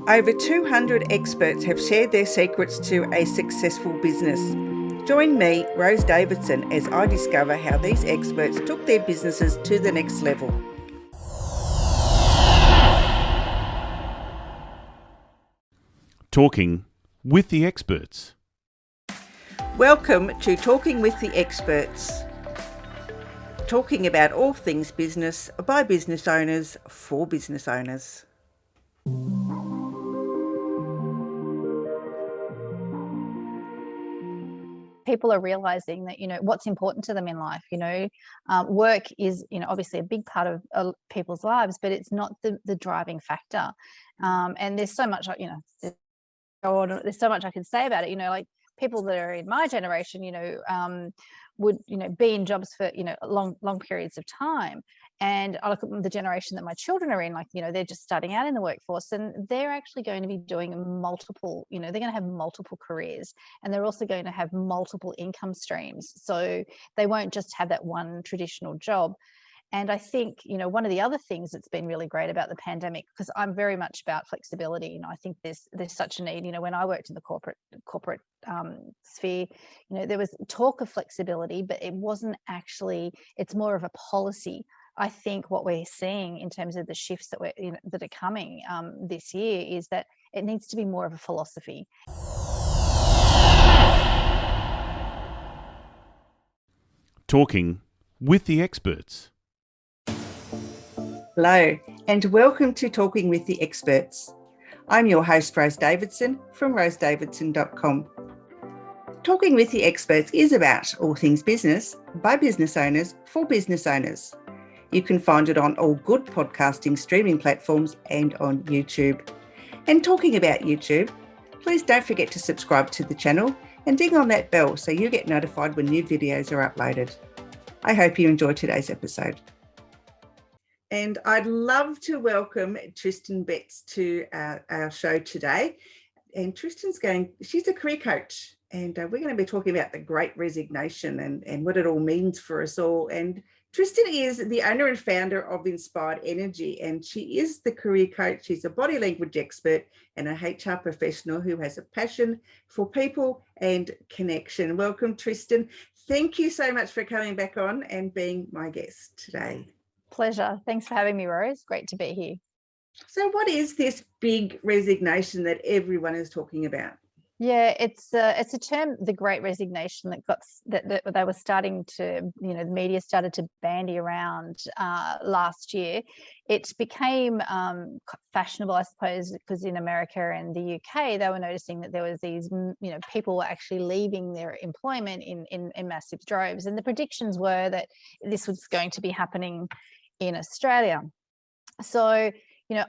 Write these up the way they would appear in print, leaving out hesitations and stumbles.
Over 200 experts have shared their secrets to a successful business. Join me, Rose Davidson, as I discover how these experts took their businesses to the next level. Talking with the experts. Welcome to Talking with the Experts. Talking about all things business by business owners for business owners. People are realizing that, what's important to them in life. Work is, obviously a big part of people's lives, but it's not the driving factor. And there's so much, there's so much I can say about it. Like people that are in my generation, would, be in jobs for, long periods of time. And I look at the generation that my children are in, like, they're just starting out in the workforce, and they're actually going to be doing multiple, they're going to have multiple careers, and they're also going to have multiple income streams. So they won't just have that one traditional job. And I think, one of the other things that's been really great about the pandemic, because I'm very much about flexibility, I think there's such a need. When I worked in the corporate sphere, there was talk of flexibility, but it wasn't actually, it's more of a policy. I think what we're seeing in terms of the shifts that that are coming this year is that it needs to be more of a philosophy. Talking with the experts. Hello, and welcome to Talking with the Experts. I'm your host, Rose Davidson from rosedavidson.com. Talking with the Experts is about all things business by business owners for business owners. You can find it on all good podcasting streaming platforms and on YouTube. And talking about YouTube, please don't forget to subscribe to the channel and ding on that bell so you get notified when new videos are uploaded. I hope you enjoy today's episode. And I'd love to welcome Tristan Betts to our show today. And she's a career coach, and we're going to be talking about the Great Resignation and what it all means for us all. And Tristan is the owner and founder of Inspired Energy, and she is the career coach. She's a body language expert and a HR professional who has a passion for people and connection. Welcome, Tristan. Thank you so much for coming back on and being my guest today. Pleasure. Thanks for having me, Rose. Great to be here. So what is this big resignation that everyone is talking about? Yeah, it's a term, the Great Resignation, that they were starting to, the media started to bandy around last year. It became fashionable, I suppose, because in America and the UK, they were noticing that there was these, people were actually leaving their employment in massive droves. And the predictions were that this was going to be happening in Australia. So,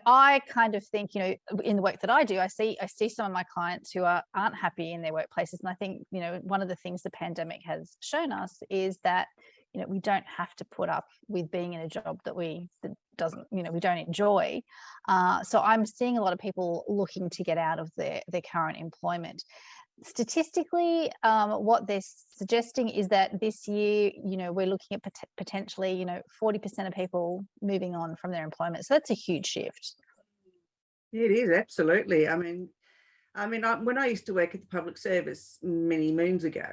I kind of think, in the work that I do, I see some of my clients who aren't happy in their workplaces. And I think, one of the things the pandemic has shown us is that, we don't have to put up with being in a job that we don't enjoy. So I'm seeing a lot of people looking to get out of their current employment. Statistically, what they're suggesting is that this year, we're looking at potentially, 40% of people moving on from their employment. So that's a huge shift. It is, absolutely. I mean, when I used to work at the public service many moons ago,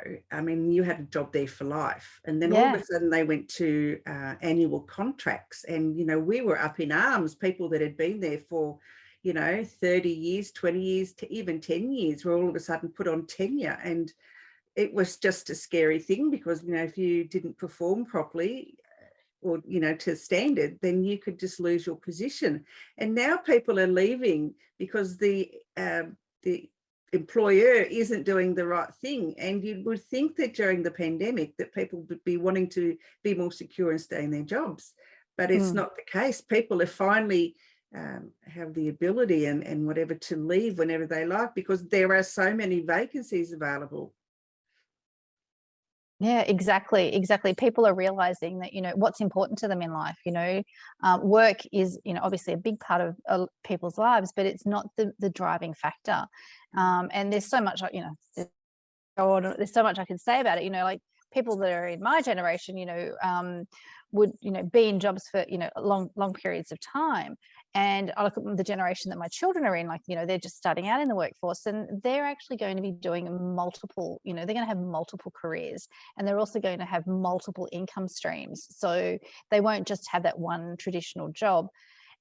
you had a job there for life. And then all of a sudden they went to annual contracts, and, we were up in arms. People that had been there for 30 years, 20 years, to even 10 years were all of a sudden put on tenure. And it was just a scary thing because, if you didn't perform properly or, to standard, then you could just lose your position. And now people are leaving because the employer isn't doing the right thing. And you would think that during the pandemic that people would be wanting to be more secure and stay in their jobs. But it's not the case. People are finally have the ability and whatever to leave whenever they like, because there are so many vacancies available. Yeah, exactly. People are realizing that, what's important to them in life. Work is, obviously a big part of people's lives, but it's not the driving factor. And there's so much, there's so much I can say about it. Like people that are in my generation, would, be in jobs for, long periods of time. And I look at the generation that my children are in, like, they're just starting out in the workforce, and they're actually going to be doing multiple, they're going to have multiple careers, and they're also going to have multiple income streams. So they won't just have that one traditional job.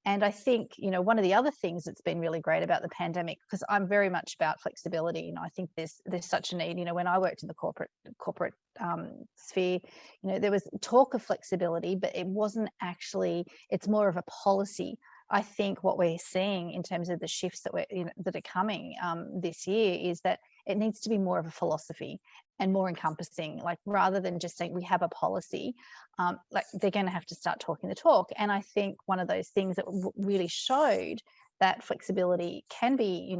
And I think, one of the other things that's been really great about the pandemic, because I'm very much about flexibility, I think there's such a need. When I worked in the corporate sphere, there was talk of flexibility, but it wasn't actually, it's more of a policy. I think what we're seeing in terms of the shifts that that are coming this year is that it needs to be more of a philosophy and more encompassing, like, rather than just saying we have a policy, like, they're going to have to start talking the talk. And I think one of those things that really showed that flexibility can be,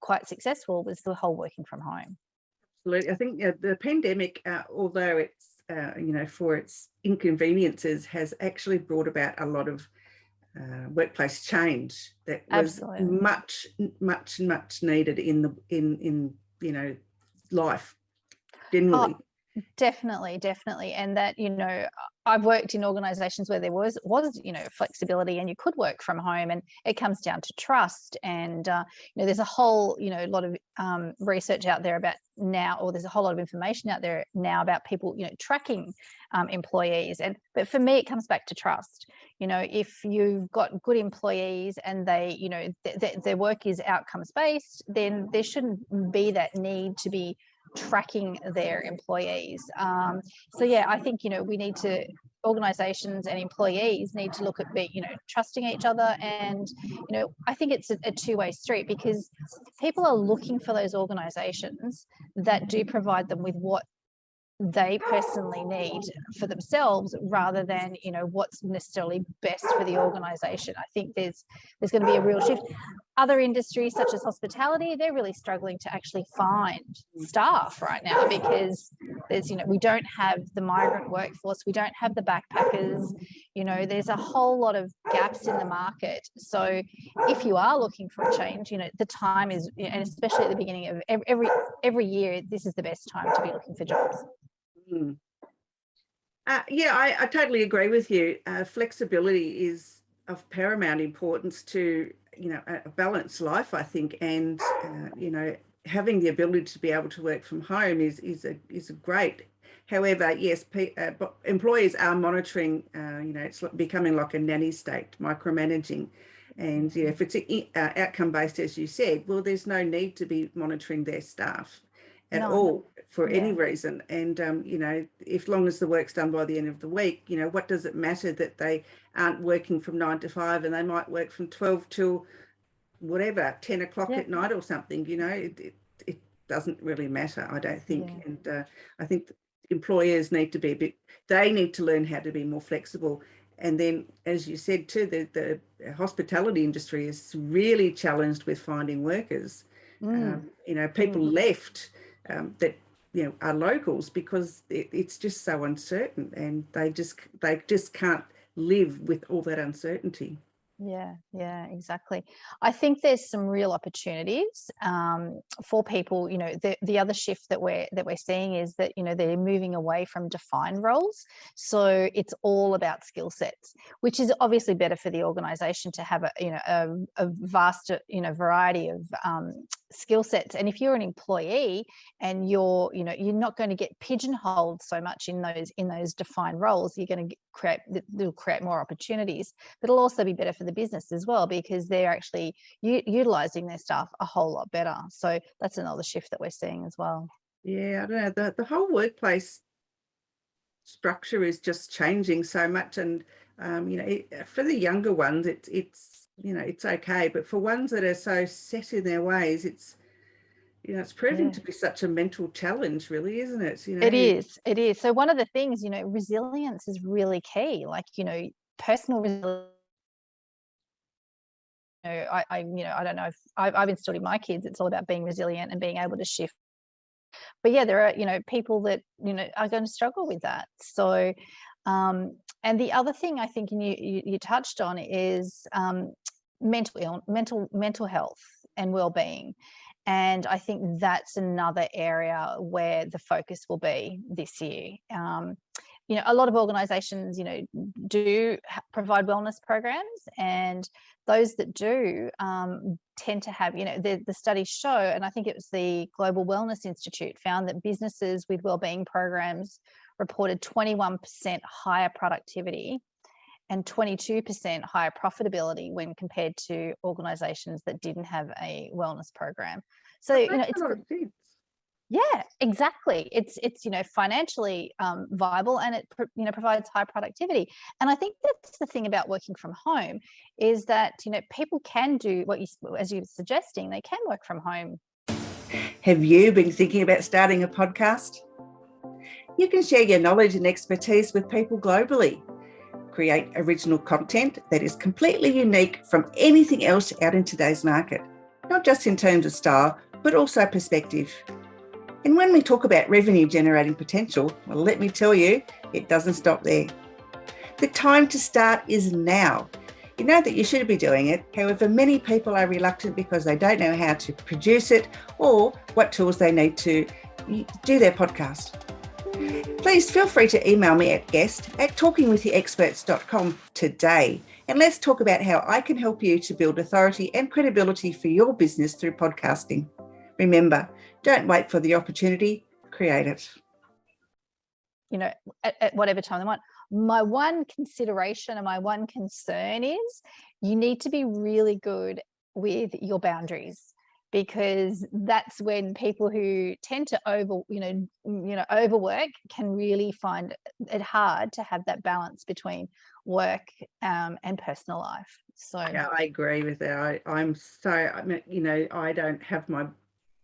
quite successful was the whole working from home. Absolutely. I think the pandemic, although it's, for its inconveniences, has actually brought about a lot of workplace change that was much needed in life generally. Definitely. And that, I've worked in organizations where there was flexibility, and you could work from home, and it comes down to trust. And there's a whole lot of research out there about now, or there's a whole lot of information out there now about people tracking employees. But for me, it comes back to trust. If you've got good employees and they their work is outcomes based, then there shouldn't be that need to be tracking their employees. So yeah, I think we need to, organizations and employees need to look at trusting each other. And I think it's a two-way street, because people are looking for those organizations that do provide them with what they personally need for themselves, rather than what's necessarily best for the organization. I think there's going to be a real shift. Other industries such as hospitality, they're really struggling to actually find staff right now, because there's we don't have the migrant workforce, we don't have the backpackers, there's a whole lot of gaps in the market. So if you are looking for a change, the time is, and especially at the beginning of every year, this is the best time to be looking for jobs. I totally agree with you. Flexibility is of paramount importance to a balanced life, I think, and having the ability to be able to work from home is a great. However, yes, employers are monitoring. It's becoming like a nanny state, micromanaging, and if it's outcome based, as you said, well, there's no need to be monitoring their staff at all for any reason. And if long as the work's done by the end of the week, what does it matter that they aren't working from 9 to 5 and they might work from 12 till whatever 10 o'clock at night or something? It doesn't really matter, I don't think. And I think employers need to they need to learn how to be more flexible. And then, as you said too, the hospitality industry is really challenged with finding workers. People left that are locals, because it's just so uncertain, and they just can't live with all that uncertainty. Yeah, exactly. I think there's some real opportunities for people. The other shift that we're seeing is that they're moving away from defined roles, so it's all about skill sets, which is obviously better for the organization to have a vast variety of skill sets. And if you're an employee and you're not going to get pigeonholed so much in those defined roles, you're going to create more opportunities. But it'll also be better for the business as well, because they're actually utilizing their staff a whole lot better. So that's another shift that we're seeing as well. Yeah, I don't know, the whole workplace structure is just changing so much, and for the younger ones it's okay, but for ones that are so set in their ways, it's proving to be such a mental challenge, really, isn't it? It is. So one of the things, resilience is really key. Like, personal resilience. I don't know if I've instilled in my kids, it's all about being resilient and being able to shift. But yeah, there are, people that, are going to struggle with that. So, and the other thing I think you touched on is mental health and well-being. And I think that's another area where the focus will be this year. a lot of organizations, do provide wellness programs, and those that do tend to have, the studies show, and I think it was the Global Wellness Institute found that businesses with wellbeing programs reported 21% higher productivity and 22% higher profitability when compared to organizations that didn't have a wellness program. So, That makes a lot of sense. Yeah, exactly. It's financially viable, and it provides high productivity. And I think that's the thing about working from home, is that people can do what as you're suggesting, they can work from home. Have you been thinking about starting a podcast? You can share your knowledge and expertise with people globally. Create original content that is completely unique from anything else out in today's market, not just in terms of style, but also perspective. And when we talk about revenue generating potential, well, let me tell you, it doesn't stop there. The time to start is now. You know that you should be doing it. However, many people are reluctant because they don't know how to produce it or what tools they need to do their podcast. Please feel free to email me at guest@talkingwiththeexperts.com today. And let's talk about how I can help you to build authority and credibility for your business through podcasting. Remember, don't wait for the opportunity, create it. At whatever time they want. My one consideration and my one concern is you need to be really good with your boundaries, because that's when people who tend to overwork can really find it hard to have that balance between work and personal life. So yeah, I agree with that. I don't have my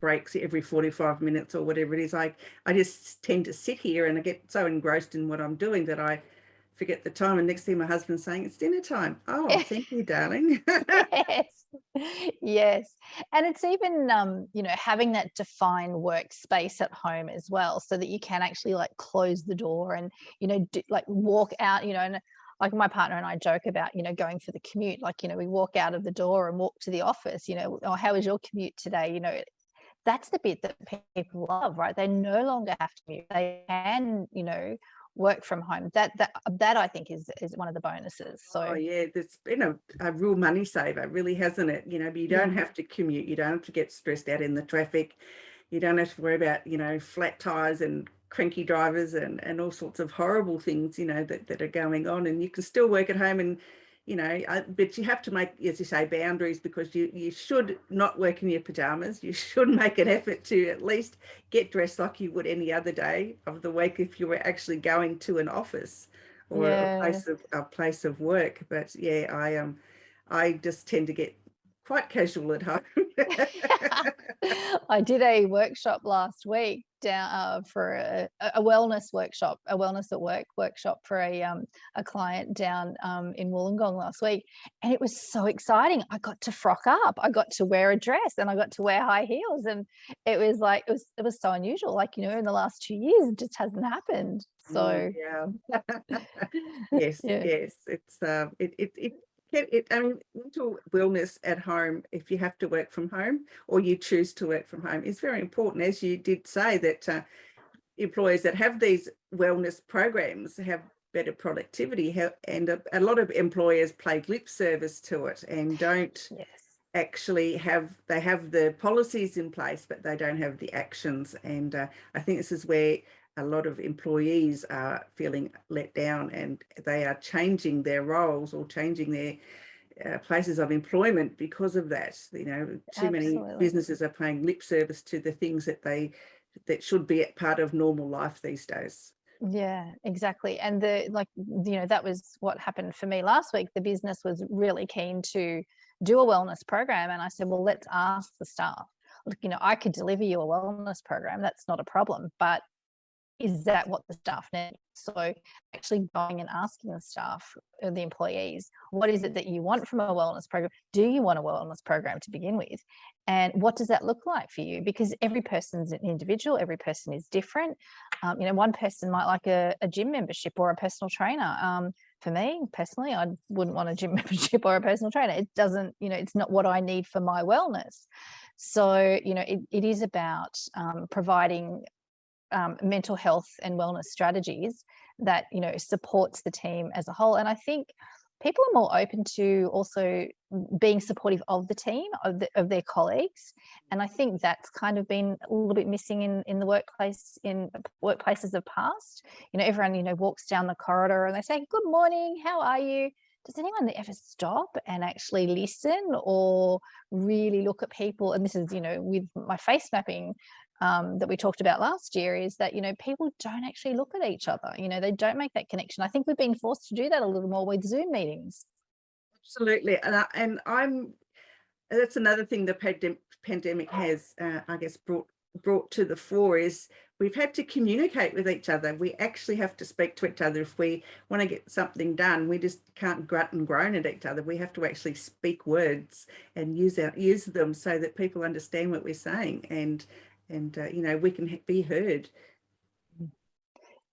breaks every 45 minutes or whatever it is. I just tend to sit here and I get so engrossed in what I'm doing that I forget the time, and next thing my husband's saying it's dinner time. Oh, thank you, darling. Yes. And it's even having that defined workspace at home as well, so that you can actually close the door and walk out, and like my partner and I joke about going for the commute, we walk out of the door and walk to the office, or how was your commute today? That's the bit that people love, right? They no longer have to commute. They can work from home. That I think is one of the bonuses. So yeah, that's been a real money saver, really, hasn't it? But you don't have to commute, you don't have to get stressed out in the traffic, you don't have to worry about flat tires and cranky drivers and all sorts of horrible things that are going on, and you can still work at home. And but you have to make, as you say, boundaries, because you should not work in your pajamas. You should make an effort to at least get dressed like you would any other day of the week if you were actually going to an office or a place of work. But yeah, I just tend to get quite casual at home. I did a workshop last week down for a wellness workshop, a wellness at work workshop for a client down in Wollongong last week, and it was so exciting. I got to frock up, I got to wear a dress, and I got to wear high heels, and it was so unusual. In the last 2 years, it just hasn't happened. So yeah. Yes, it's mental wellness at home, if you have to work from home or you choose to work from home, is very important. As you did say, that employers that have these wellness programs have better productivity, and a lot of employers play lip service to it and don't actually have the policies in place, but they don't have the actions. And I think this is where a lot of employees are feeling let down, and they are changing their roles or changing their places of employment because of that. Too many businesses are paying lip service to the things that should be part of normal life these days. Yeah, exactly. And that was what happened for me last week. The business was really keen to do a wellness program, and I said, well, let's ask the staff. Look, I could deliver you a wellness program, that's not a problem, but is that what the staff need? So actually going and asking the staff, the employees, what is it that you want from a wellness program? Do you want a wellness program to begin with? And what does that look like for you? Because every person's an individual, every person is different. One person might like a gym membership or a personal trainer. For me personally, I wouldn't want a gym membership or a personal trainer. It doesn't, it's not what I need for my wellness. So, it is about providing mental health and wellness strategies that, you know, supports the team as a whole. And I think people are more open to also being supportive of the team, of their colleagues. And I think that's kind of been a little bit missing in the workplace, in workplaces of past. You know, everyone, you know, walks down the corridor and they say, "Good morning, how are you?" Does anyone ever stop and actually listen or really look at people? And this is, you know, with my face mapping that we talked about last year, is that, you know, people don't actually look at each other. You know, they don't make that connection. I think we've been forced to do that a little more with Zoom meetings. Absolutely. And I'm that's another thing the pandemic has, I guess, brought to the fore, is we've had to communicate with each other. We actually have to speak to each other if we want to get something done. We just can't grunt and groan at each other. We have to actually speak words and use them so that people understand what we're saying, and you know, we can be heard.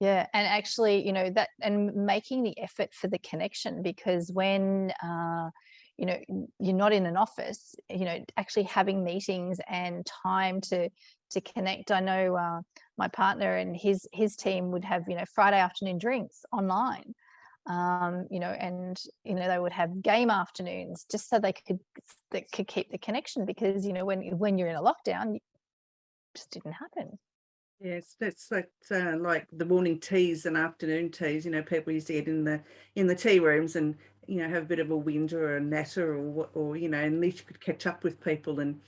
Yeah, and actually, you know, that, and making the effort for the connection, because when you know, you're not in an office, you know, actually having meetings and time to connect. I know my partner and his team would have, you know, Friday afternoon drinks online, you know, and, you know, they would have game afternoons just so they could keep the connection, because, you know, when you're in a lockdown, it just didn't happen. Yes, that's like the morning teas and afternoon teas. You know, people used to get in the tea rooms and, you know, have a bit of a whinge or a natter, or you know, at least you could catch up with people. And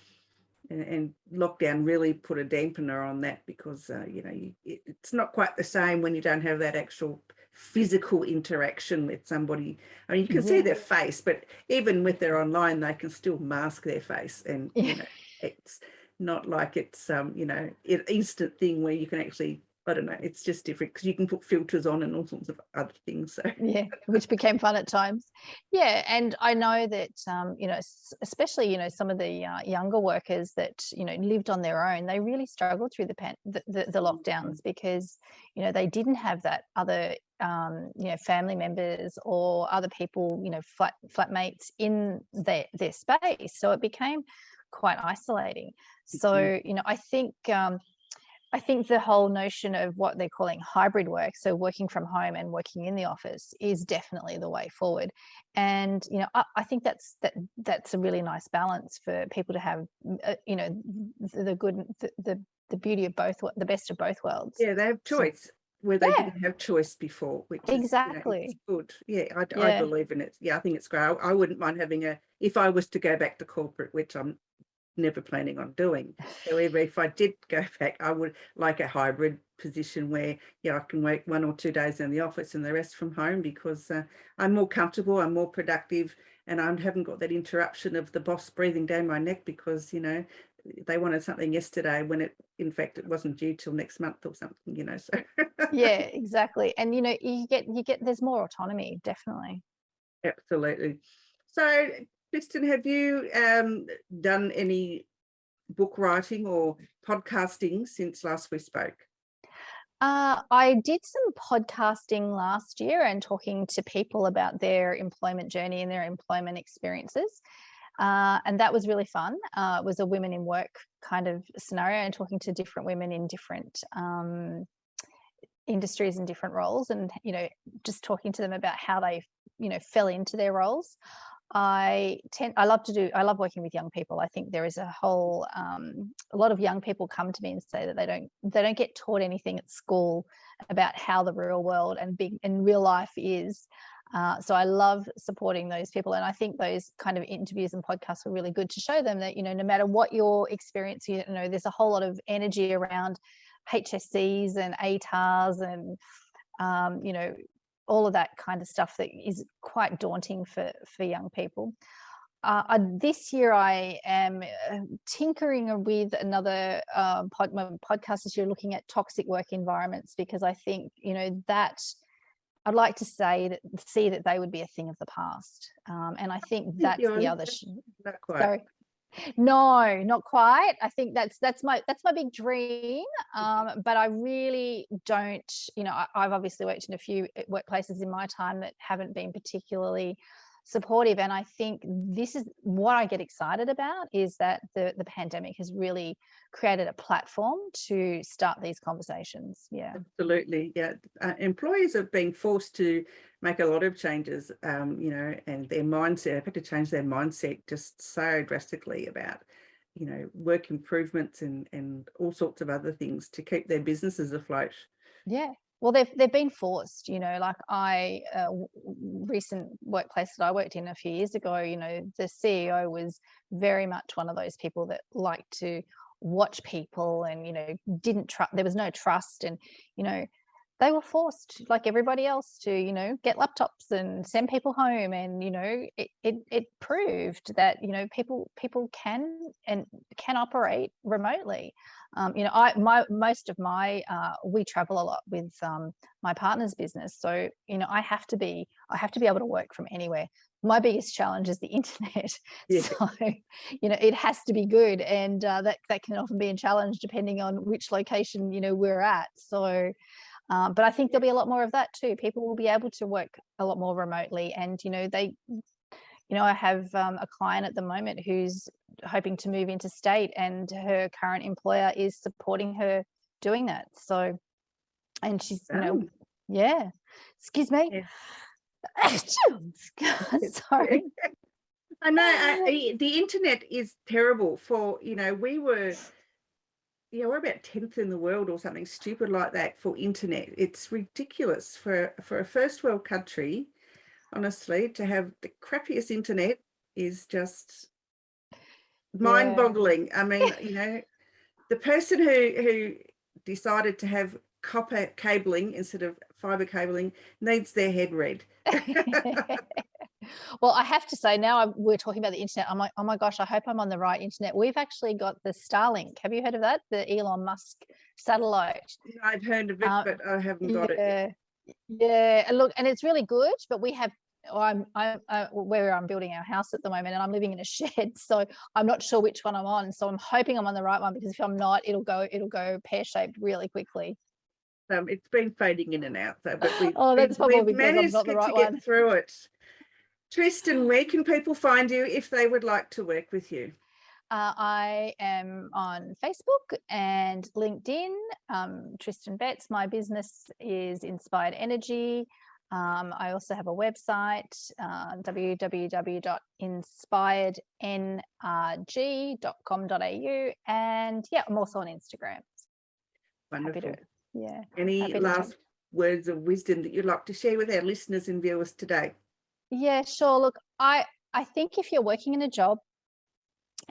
lockdown really put a dampener on that, because you know, it's not quite the same when you don't have that actual physical interaction with somebody. I mean, you can see their face, but even with their online, they can still mask their face, and you know, it's not like it's you know, an instant thing where you can actually, I don't know, it's just different because you can put filters on and all sorts of other things. So Yeah, which became fun at times. Yeah, and I know that you know, especially, you know, some of the younger workers that, you know, lived on their own, they really struggled through the lockdowns, because, you know, they didn't have that other you know, family members or other people, you know, flatmates in their space, so it became quite isolating. So, you know, I think the whole notion of what they're calling hybrid work, so working from home and working in the office, is definitely the way forward. And, you know, I think that's a really nice balance for people to have, you know, the beauty of both, the best of both worlds. yeah, they have choice where they didn't have choice before, which is, you know, it's good. Yeah, I believe in it. Yeah, I think it's great. I wouldn't mind having if I was to go back to corporate, which I'm never planning on doing. However, if I did go back, I would like a hybrid position where, yeah, I can work 1 or 2 days in the office and the rest from home, because I'm more comfortable, I'm more productive, and I haven't got that interruption of the boss breathing down my neck because, you know, they wanted something yesterday when in fact it wasn't due till next month or something, you know. So yeah, exactly. And, you know, you get there's more autonomy, definitely. absolutely. So Tristan, have you done any book writing or podcasting since last we spoke? I did some podcasting last year and talking to people about their employment journey and their employment experiences. And that was really fun. It was a women in work kind of scenario, and talking to different women in different industries and different roles, and, you know, just talking to them about how they, you know, fell into their roles. I love working with young people. I think there is a lot of young people come to me and say that they don't get taught anything at school about how the real world and real life is. So I love supporting those people, and I think those kind of interviews and podcasts were really good to show them that, you know, no matter what your experience, you know, there's a whole lot of energy around HSCs and ATARs and you know, all of that kind of stuff that is quite daunting for young people. This year I am tinkering with another podcast this year, looking at toxic work environments, because I think, you know, that I'd like to see that they would be a thing of the past. And I think that's the other. Not quite. Sorry. No, not quite. I think that's my big dream. But I really don't, you know, I've obviously worked in a few workplaces in my time that haven't been particularly supportive. And I think this is what I get excited about, is that the pandemic has really created a platform to start these conversations. Yeah, absolutely. Yeah, employers are being forced to make a lot of changes, and their mindset. They've had to change their mindset just so drastically about, work improvements and all sorts of other things to keep their businesses afloat. yeah. Well, they've been forced, like recent workplace that I worked in a few years ago, the CEO was very much one of those people that liked to watch people and, didn't trust, there was no trust. And, they were forced, like everybody else, to, get laptops and send people home. And, it proved that, people can operate remotely. We travel a lot with my partner's business. So, I have to be able to work from anywhere. My biggest challenge is the internet. Yeah. So, it has to be good. And that can often be a challenge depending on which location, we're at. So, but I think there'll be a lot more of that too. People will be able to work a lot more remotely. And, I have a client at the moment who's hoping to move interstate, and her current employer is supporting her doing that. So, and she's, yeah, excuse me. Yeah. Sorry. I know the internet is terrible for, we're about 10th in the world or something stupid like that for internet. It's ridiculous for a first world country. Honestly, to have the crappiest internet is just mind-boggling. I mean, the person who decided to have copper cabling instead of fiber cabling needs their head read. Well, I have to say, now we're talking about the internet, I'm like, oh my gosh, I hope I'm on the right internet. We've actually got the Starlink. Have you heard of that? The Elon Musk satellite. I've heard of it, but I haven't got it. Yeah, and look, and it's really good, but we have, where I'm building our house at the moment, and I'm living in a shed, so I'm not sure which one I'm on. So I'm hoping I'm on the right one, because if I'm not, it'll go pear-shaped really quickly. It's been fading in and out, though, but that's probably because I'm managed not the right to one. get through it. Tristan, where can people find you if they would like to work with you? I am on Facebook and LinkedIn. Tristan Betts. My business is Inspired Energy. I also have a website, www.inspirednrg.com.au, and I'm also on Instagram. Wonderful. Yeah. Any last words of wisdom that you'd like to share with our listeners and viewers today? Yeah, sure. Look, I think if you're working in a job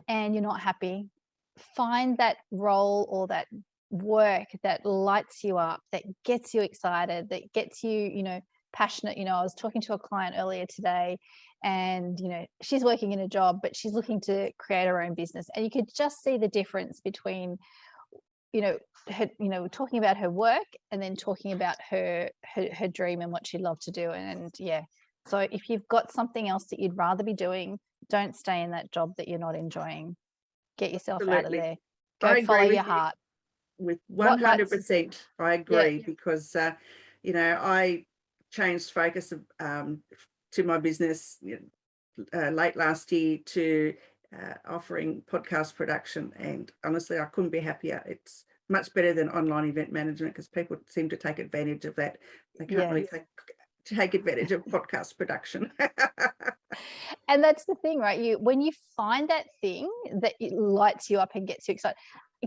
and you're not happy, find that role or that work that lights you up, that gets you excited, that gets you, passionate. I was talking to a client earlier today, and she's working in a job, but she's looking to create her own business, and you could just see the difference between her, talking about her work and then talking about her dream and what she'd love to do. And so if you've got something else that you'd rather be doing, don't stay in that job that you're not enjoying. Get yourself out of there. Go follow your heart. With 100%, I agree, because I changed focus to my business late last year to offering podcast production, and honestly, I couldn't be happier. It's much better than online event management, because people seem to take advantage of that. They can't really take advantage of podcast production. And that's the thing, right? When you find that thing that it lights you up and gets you excited,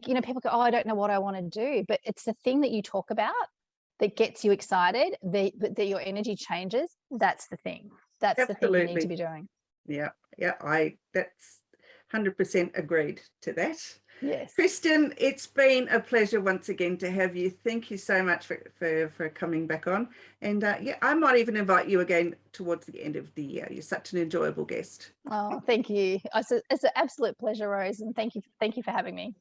people go, oh, I don't know what I want to do, but it's the thing that you talk about that gets you excited, that your energy changes. That's the thing. That's Absolutely. The thing you need to be doing. Yeah, that's 100% agreed to that. Yes. Tristan, it's been a pleasure once again to have you. Thank you so much for coming back on. And I might even invite you again towards the end of the year. You're such an enjoyable guest. Oh, thank you. It's an absolute pleasure, Rose, and thank you for having me.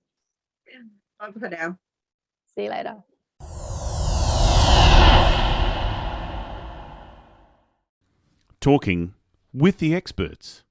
Bye for now. See you later. Talking with the experts.